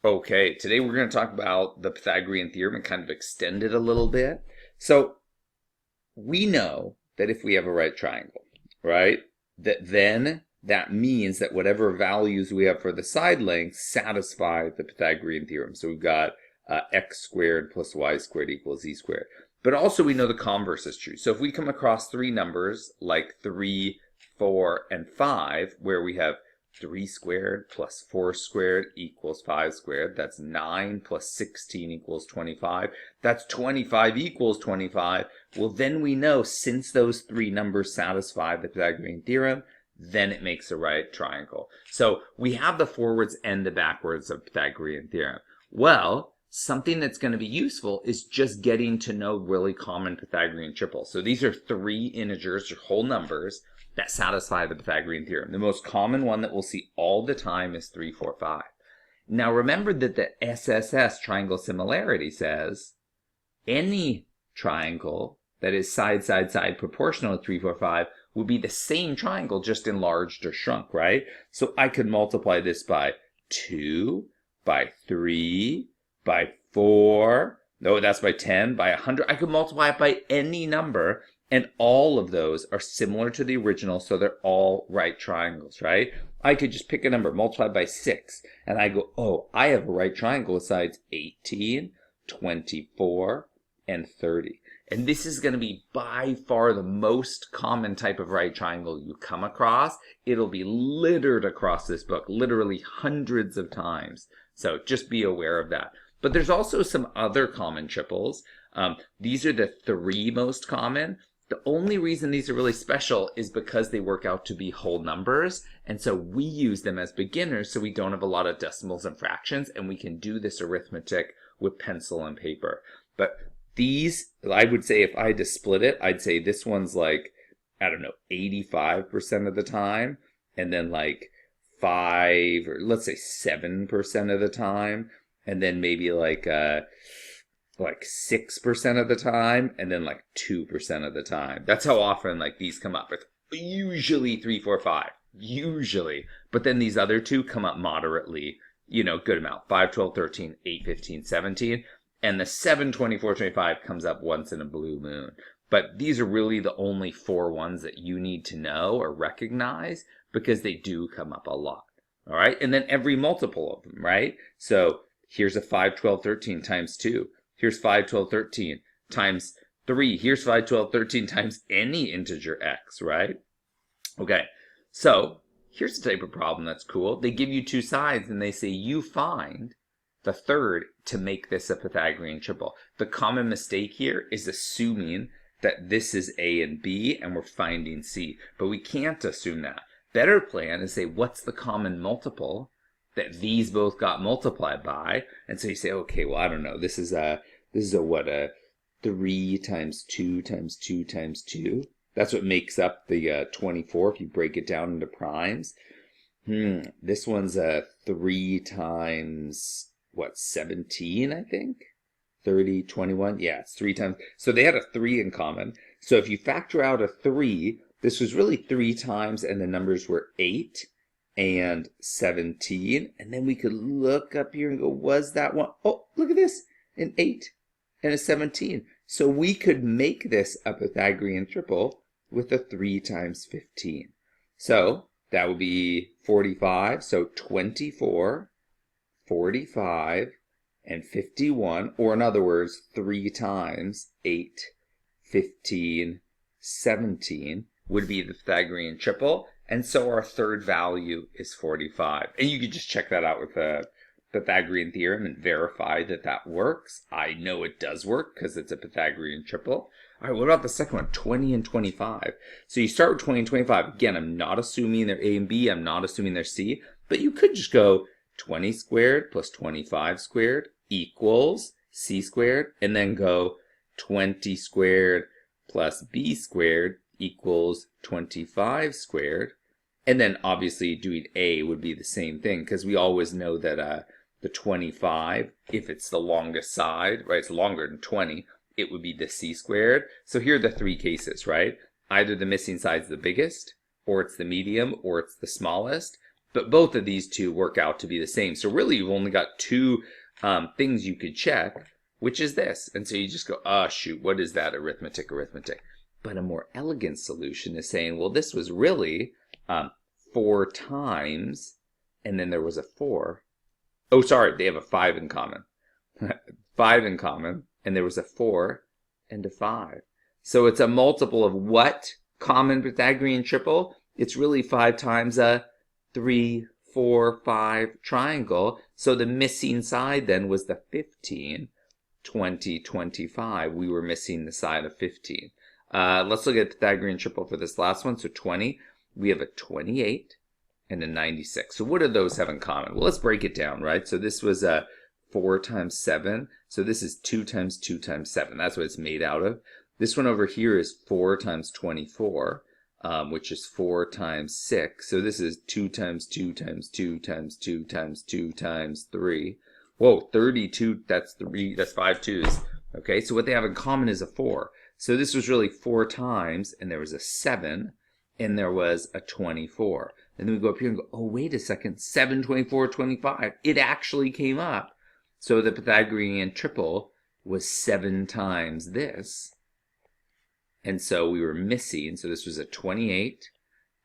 Okay, today we're going to talk about the Pythagorean theorem and kind of extend it a little bit. So we know that if we have a right triangle, right, that means that whatever values we have for the side lengths satisfy the Pythagorean theorem. So we've got x squared plus y squared equals z squared. But also we know the converse is true. So if we come across three numbers like 3, 4, and 5, where we have 3 squared plus 4 squared equals 5 squared. That's 9 plus 16 equals 25. That's 25 equals 25. Well, then we know since those three numbers satisfy the Pythagorean theorem, then it makes a right triangle. So we have the forwards and the backwards of Pythagorean theorem. Well, something that's going to be useful is just getting to know really common Pythagorean triples. So these are three integers or whole numbers that satisfy the Pythagorean theorem. The most common one that we'll see all the time is 3, 4, 5. Now remember that the SSS triangle similarity says any triangle that is side, side, side proportional to 3, 4, 5 would be the same triangle, just enlarged or shrunk, right? So I could multiply this by 2, by 3, by 4, no, that's by 10, by 100. I could multiply it by any number, and all of those are similar to the original, so they're all right triangles, right? I could just pick a number, multiply by 6, and I go, oh, I have a right triangle with sides 18, 24, and 30. And this is going to be by far the most common type of right triangle you come across. It'll be littered across this book, literally hundreds of times. So just be aware of that. But there's also some other common triples. These are the three most common. The only reason these are really special is because they work out to be whole numbers. And so we use them as beginners so we don't have a lot of decimals and fractions, and we can do this arithmetic with pencil and paper. But these, I would say if I had to split it, I'd say this one's like, I don't know, 85% of the time, and then like 5 or let's say 7% of the time, and then maybe like 6% of the time, and then like 2% of the time. That's how often like these come up. It's usually 3, 4, 5. Usually. But then these other two come up moderately, good amount. 5, 12, 13, 8, 15, 17. And the 7, 24, 25 comes up once in a blue moon. But these are really the only four ones that you need to know or recognize because they do come up a lot. All right. And then every multiple of them, right? So here's a 5, 12, 13 times 2. Here's 5, 12, 13 times 3. Here's 5, 12, 13 times any integer x, right? Okay, so here's the type of problem that's cool. They give you two sides and they say you find the third to make this a Pythagorean triple. The common mistake here is assuming that this is A and B and we're finding C, but we can't assume that. Better plan is say what's the common multiple that these both got multiplied by, and so you say, okay, well, I don't know, this is a 3 times 2 times 2 times 2. That's what makes up the 24 if you break it down into primes. This one's a 3 times, 17, I think? 30, 21, yeah, it's 3 times. So they had a 3 in common. So if you factor out a 3, this was really 3 times, and the numbers were 8. And 17, and then we could look up here and go, was that one? Oh, look at this, an 8 and a 17. So we could make this a Pythagorean triple with a 3 times 15. So that would be 45, so 24, 45, and 51, or in other words, 3 times 8, 15, 17 would be the Pythagorean triple. And so our third value is 45. And you can just check that out with the Pythagorean theorem and verify that that works. I know it does work because it's a Pythagorean triple. All right, what about the second one, 20 and 25? So you start with 20 and 25. Again, I'm not assuming they're A and B. I'm not assuming they're C. But you could just go 20 squared plus 25 squared equals C squared. And then go 20 squared plus B squared equals 25 squared. And then obviously doing A would be the same thing because we always know that the 25, if it's the longest side, right, it's longer than 20, it would be the C squared. So here are the three cases, right? Either the missing side's the biggest, or it's the medium, or it's the smallest. But both of these two work out to be the same. So really, you've only got two things you could check, which is this. And so you just go, oh, shoot, what is that? Arithmetic. But a more elegant solution is saying, well, this was really 4 times, and then there was a 4. Oh, sorry, they have a 5 in common. 5 in common, and there was a 4 and a 5. So it's a multiple of what common Pythagorean triple? It's really 5 times a 3, 4, 5 triangle. So the missing side then was the 15, 20, 25. We were missing the side of 15. Let's look at Pythagorean triple for this last one. So 20, we have a 28 and a 96. So what do those have in common? Well, let's break it down, right? So this was a 4 times 7. So this is 2 times 2 times 7. That's what it's made out of. This one over here is 4 times 24, which is 4 times 6. So this is 2 times 2 times 2 times 2 times 2 times 3. Whoa, 32, that's 3, that's 5 2s. Okay, so what they have in common is a 4. So this was really 4 times, and there was a 7, and there was a 24. And then we go up here and go, oh, wait a second, 7, 24, 25. It actually came up. So the Pythagorean triple was 7 times this. And so we were missing, so this was a 28,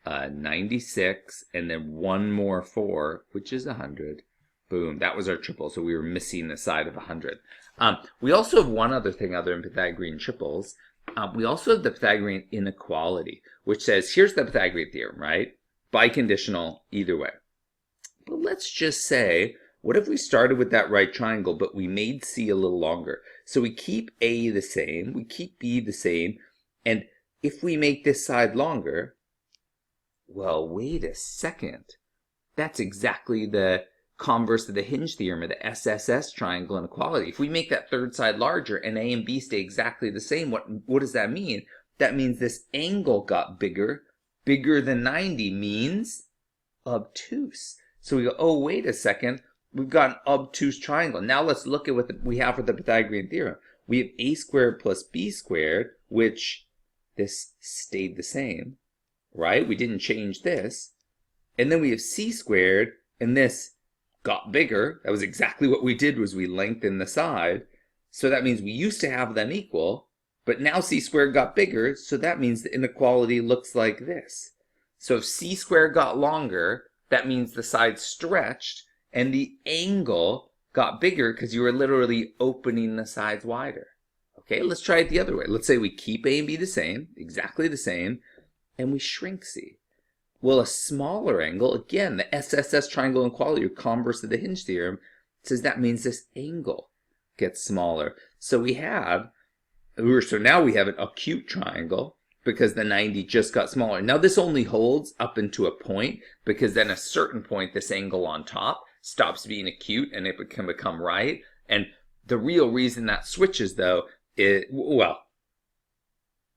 96, and then one more 4, which is 100. Boom, that was our triple, so we were missing the side of 100. We also have one other thing other than Pythagorean triples. We also have the Pythagorean inequality, which says, here's the Pythagorean theorem, right? Biconditional either way. But let's just say, what if we started with that right triangle, but we made C a little longer? So we keep A the same, we keep B the same, and if we make this side longer, well, wait a second. That's exactly the converse of the hinge theorem of the SSS triangle inequality. If we make that third side larger and A and B stay exactly the same, what does that mean? That means this angle got bigger. Bigger than 90 means obtuse. So we go, oh, wait a second. We've got an obtuse triangle. Now let's look at what we have for the Pythagorean theorem. We have a squared plus b squared, which this stayed the same, right? We didn't change this. And then we have c squared, and this got bigger. That was exactly what we did, was we lengthened the side. So that means we used to have them equal, but now c squared got bigger, so that means the inequality looks like this. So if c squared got longer, that means the side stretched, and the angle got bigger because you were literally opening the sides wider. Okay, let's try it the other way. Let's say we keep A and B the same, exactly the same, and we shrink C. Well, a smaller angle, again, the SSS triangle inequality, or converse of the hinge theorem, says that means this angle gets smaller. So now we have an acute triangle because the 90 just got smaller. Now this only holds up into a point, because then at a certain point this angle on top stops being acute and it can become right. And the real reason that switches, though, is, well,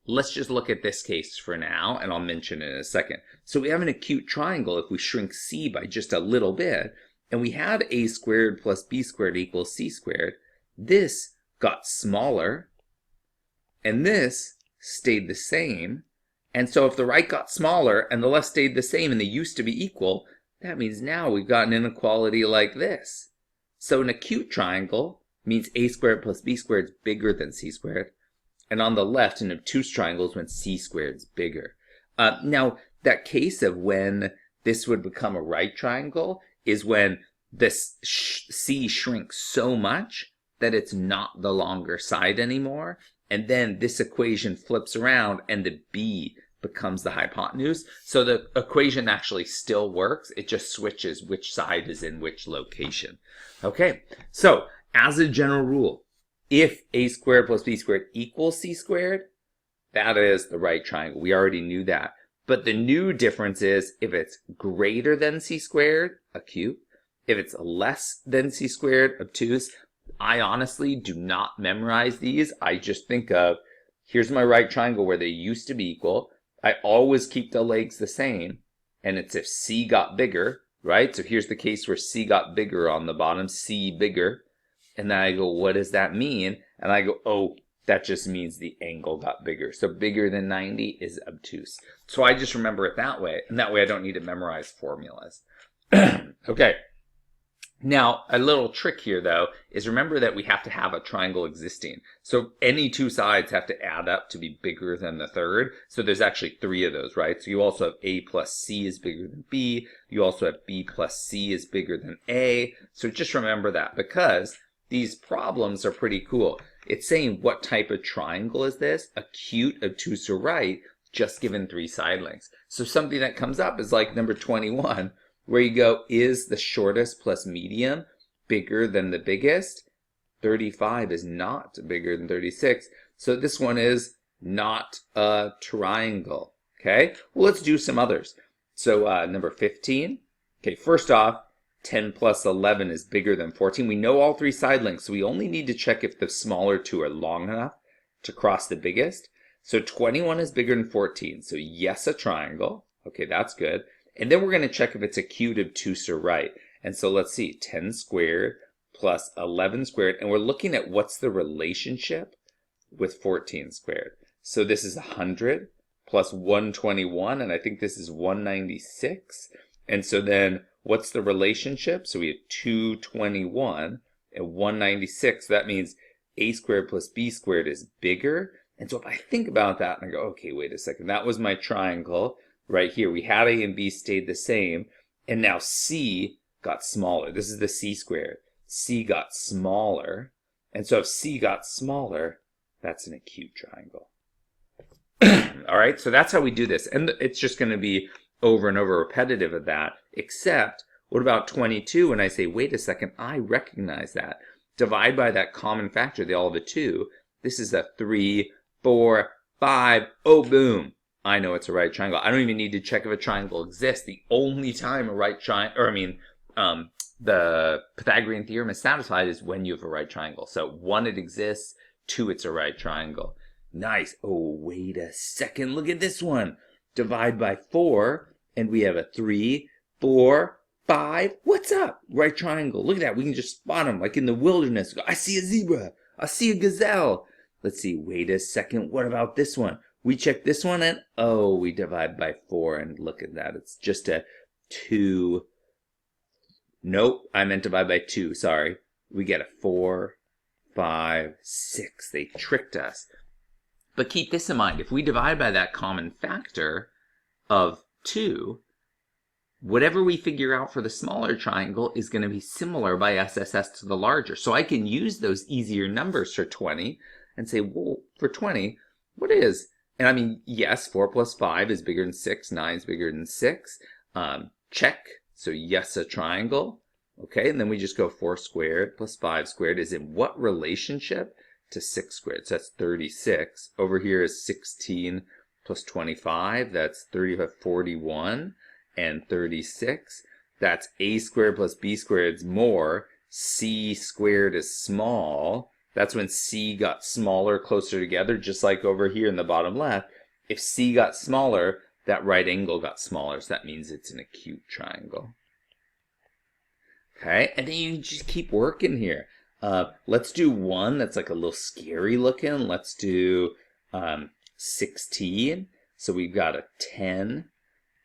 let's just look at this case for now, and I'll mention it in a second. So we have an acute triangle if we shrink C by just a little bit, and we had a squared plus b squared equals c squared. This got smaller, and this stayed the same. And so if the right got smaller and the left stayed the same and they used to be equal, that means now we've got an inequality like this. So an acute triangle means a squared plus b squared is bigger than c squared. And on the left, an obtuse triangle is when c squared is bigger. Now, that case of when this would become a right triangle is when this c shrinks so much that it's not the longer side anymore. And then this equation flips around and the b becomes the hypotenuse. So the equation actually still works. It just switches which side is in which location. Okay, so as a general rule, if a squared plus b squared equals c squared, that is the right triangle. We already knew that. But the new difference is if it's greater than c squared, acute. If it's less than c squared, obtuse. I honestly do not memorize these. I just think of, here's my right triangle where they used to be equal. I always keep the legs the same. And it's if c got bigger, right? So here's the case where c got bigger on the bottom, c bigger. And then I go, what does that mean? And I go, oh, that just means the angle got bigger. So bigger than 90 is obtuse. So I just remember it that way. And that way I don't need to memorize formulas. Okay. Now, a little trick here, though, is remember that we have to have a triangle existing. So any two sides have to add up to be bigger than the third. So there's actually three of those, right? So you also have A plus C is bigger than B. You also have B plus C is bigger than A. So just remember that, because these problems are pretty cool. It's saying what type of triangle is this? Acute, obtuse, or right, just given three side lengths. So something that comes up is like number 21. Where you go, is the shortest plus medium bigger than the biggest? 35 is not bigger than 36. So this one is not a triangle. Okay, well, let's do some others. So number 15. Okay, first off, 10 plus 11 is bigger than 14. We know all three side lengths, so we only need to check if the smaller two are long enough to cross the biggest. So 21 is bigger than 14. So yes, a triangle. Okay, that's good. And then we're going to check if it's acute, obtuse, or right. And so let's see, 10 squared plus 11 squared. And we're looking at what's the relationship with 14 squared. So this is 100 plus 121, and I think this is 196. And so then what's the relationship? So we have 221 and 196. That means A squared plus B squared is bigger. And so if I think about that and I go, okay, wait a second, that was my triangle. Right here, we had A and B stayed the same, and now C got smaller. This is the C squared. C got smaller, and so if C got smaller, that's an acute triangle. All right, so that's how we do this, and it's just going to be over and over repetitive of that, except, what about 22? When I say, wait a second, I recognize that. Divide by that common factor, they all have a 2. This is a 3, 4, 5, oh, boom. I know it's a right triangle. I don't even need to check if a triangle exists. The only time a right triangle, the Pythagorean theorem is satisfied is when you have a right triangle. So 1, it exists. 2, it's a right triangle. Nice. Oh, wait a second. Look at this one. Divide by 4, and we have a 3, 4, 5. What's up? Right triangle. Look at that. We can just spot them like in the wilderness. I see a zebra. I see a gazelle. Let's see. Wait a second. What about this one? We check this one and, oh, we divide by 4, and look at that. It's just a 2. Nope, I meant divide by 2, sorry. We get a 4, 5, 6. They tricked us. But keep this in mind. If we divide by that common factor of 2, whatever we figure out for the smaller triangle is going to be similar by SSS to the larger. So I can use those easier numbers for 20 and say, well, for 20, what is? And I mean, yes, 4 plus 5 is bigger than 6. 9 is bigger than 6. Check. So yes, a triangle. Okay, and then we just go 4 squared plus 5 squared is in what relationship to 6 squared? So that's 36. Over here is 16 plus 25. That's 41 and 36. That's A squared plus B squared is more. C squared is small. That's when C got smaller, closer together, just like over here in the bottom left. If C got smaller, that right angle got smaller, so that means it's an acute triangle. Okay, and then you just keep working here. Let's do one that's like a little scary looking. Let's do 16. So we've got a 10,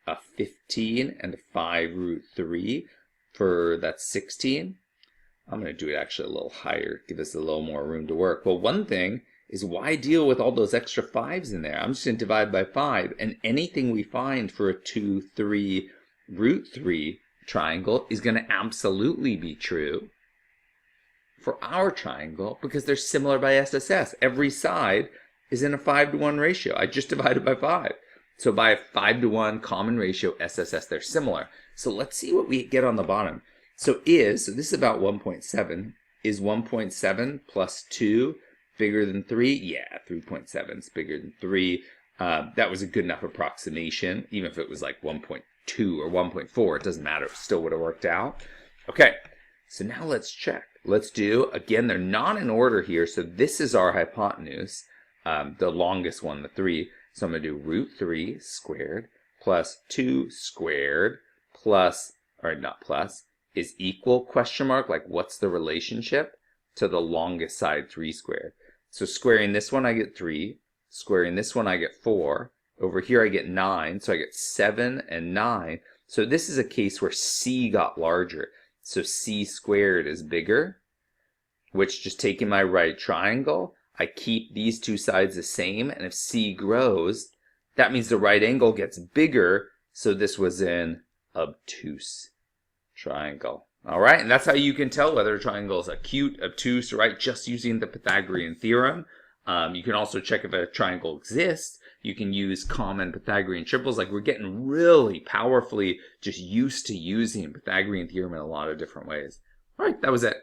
a 15, and a 5 root 3 for that's 16. I'm going to do it actually a little higher, give us a little more room to work. Well, one thing is, why deal with all those extra 5s in there? I'm just going to divide by 5, and anything we find for a 2, 3, root 3 triangle is going to absolutely be true for our triangle because they're similar by SSS. Every side is in a 5-to-1 ratio. I just divided by 5. So by a 5-to-1 common ratio, SSS, they're similar. So let's see what we get on the bottom. So this is about 1.7. Is 1.7 plus 2 bigger than 3? Yeah, 3.7 is bigger than 3. That was a good enough approximation. Even if it was like 1.2 or 1.4, it doesn't matter. It still would have worked out. Okay, so now let's check. Let's do, again, they're not in order here. So this is our hypotenuse, the longest one, the 3. So I'm going to do root 3 squared plus 2 squared plus, or not plus, is equal question mark, like what's the relationship to the longest side 3 squared. So squaring this one I get 3, squaring this one I get 4, over here I get 9, so I get 7 and 9. So this is a case where c got larger. So c squared is bigger, which, just taking my right triangle, I keep these two sides the same, and if c grows, that means the right angle gets bigger, so this was an obtuse triangle. All right, and that's how you can tell whether a triangle is acute, obtuse, right, just using the Pythagorean theorem. You can also check if a triangle exists. You can use common Pythagorean triples. Like, we're getting really powerfully just used to using Pythagorean theorem in a lot of different ways. All right, that was it.